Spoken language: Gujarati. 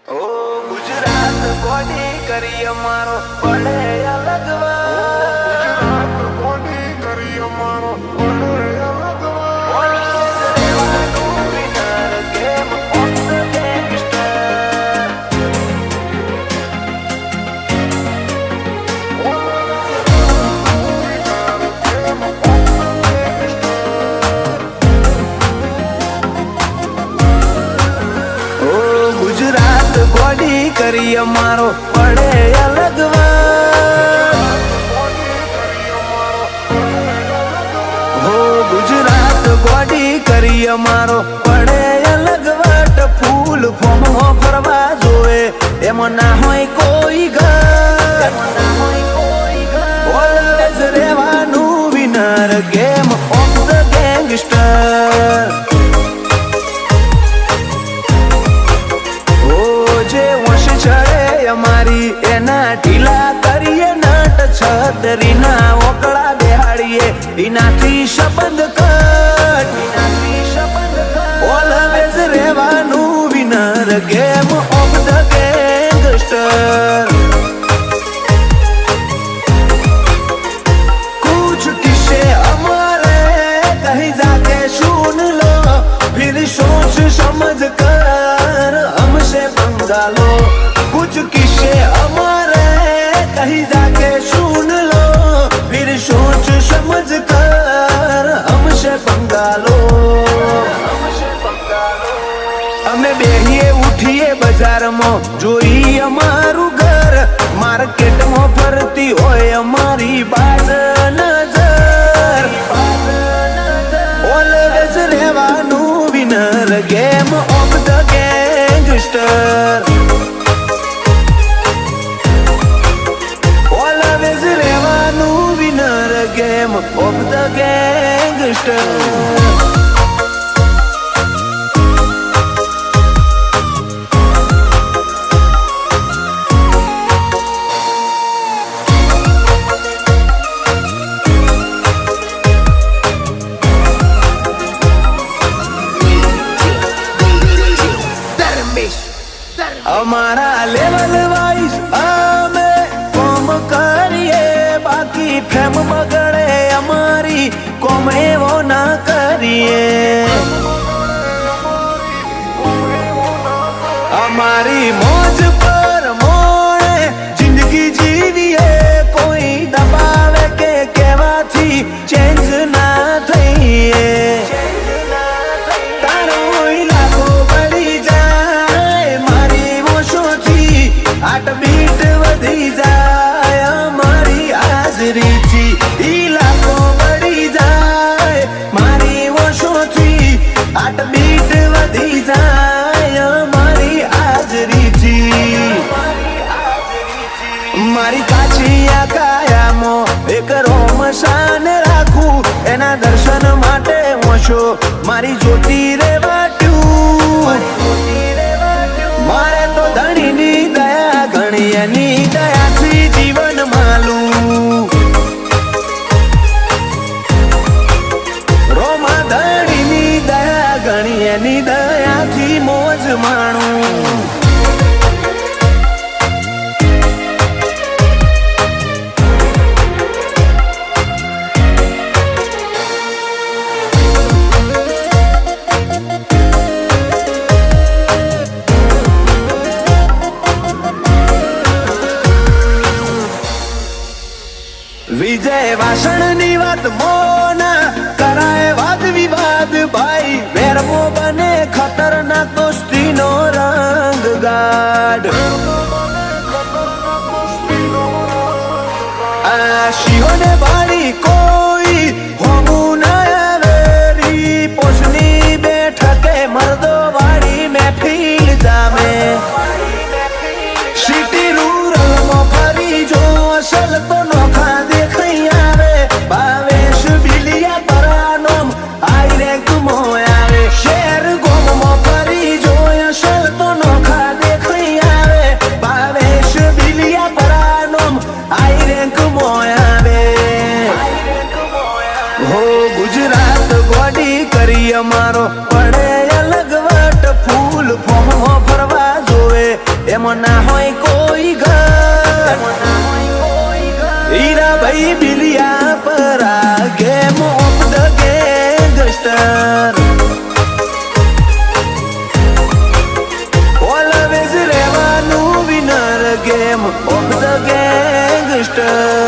ઓ ગુજરાત કોની કરી અમારો પડે અલગ ગુજરાત કોની કરી અમારો પડે અલગ ગુજરાત કોની કરી અમારો પડે અલગ હો ગુજરાત ગોડી કરી અમારો પડે અલગ વટ ફૂલ ફોમમાં ફરવા જોએ એમાં ના હોય કોઈ ઘર ઓલવેઝ રહેવાનું winner game of the gangster અમારી એના ઢીલા કરીએ નટ છતરીના ઓકળા બેહાડીએ એનાથી સંબંધ કટ ઓલવેઝ રહેવાનું winner game of the gangster कुछ किस्से हमारे कहीं जाके सुन लो फिर सोच समझ कर हमसे पंगा लो कुछ किस्से हमारे कहीं जाके सुन लो फिर सोच समझ कर हमसे पंगा लो અમે બેહીએ ઉઠીએ બજારમાં જોઈ અમારું ઘર માર્કેટમાં ફરતી હોય અમારી બાદ નજર ઓલવેઝ રહેવાનું winner game of the gangster always રહેવાનું winner game of the gangster અમારા લેવલ વાઇઝ અમે કોમ કરીએ બાકી ફેમ બગડે અમારી કોમ એવો ના કરીએ અમારી મોજ પર મોણે જિંદગી જીવીએ કોઈ દબાવે કે કહેવાથી ચેન્જ ના થઈએ બીટ વધી જાય અમારી હાજરીથી ઈલાકો બળી જાય મારી વર્ષોથી બીટ વધી જાય અમારી હાજરીથી મારી કાચી આ કાયામાં એક રોમશાન રાખું એના દર્શન માટે ઓછો મારી જોતી રેવાટ્યું મારે તો ધણીની દયા ઘણી એની દયાથી જીવન માલું રોમા ધણીની દયા ઘણી એની દયાથી મોજ માણું વિજય વાસણની વાત મોના કરાય વાદ વિવાદ ભાઈ વેરમો બને ખતરનાક દોસ્તીનો રંગ ગાઢ આ શિહોને બાળી કોઈ હોમું ના આવેરી પોષની બેઠકે મર્દો વાળી મહેફિલ જામે સિટી રૂરલમાં ફરી જો અસલ તો નોખા દેખાઈ આવે ભાવેશ બિલિયા પરાનોમ આઈ રેન્કમો આવે શેર ગોમમાં ફરી જો અસલ તો નોખા દેખાઈ આવે ભાઈ બિલિયા પરા game of the gangster always રહેવાનું winner game of the gangster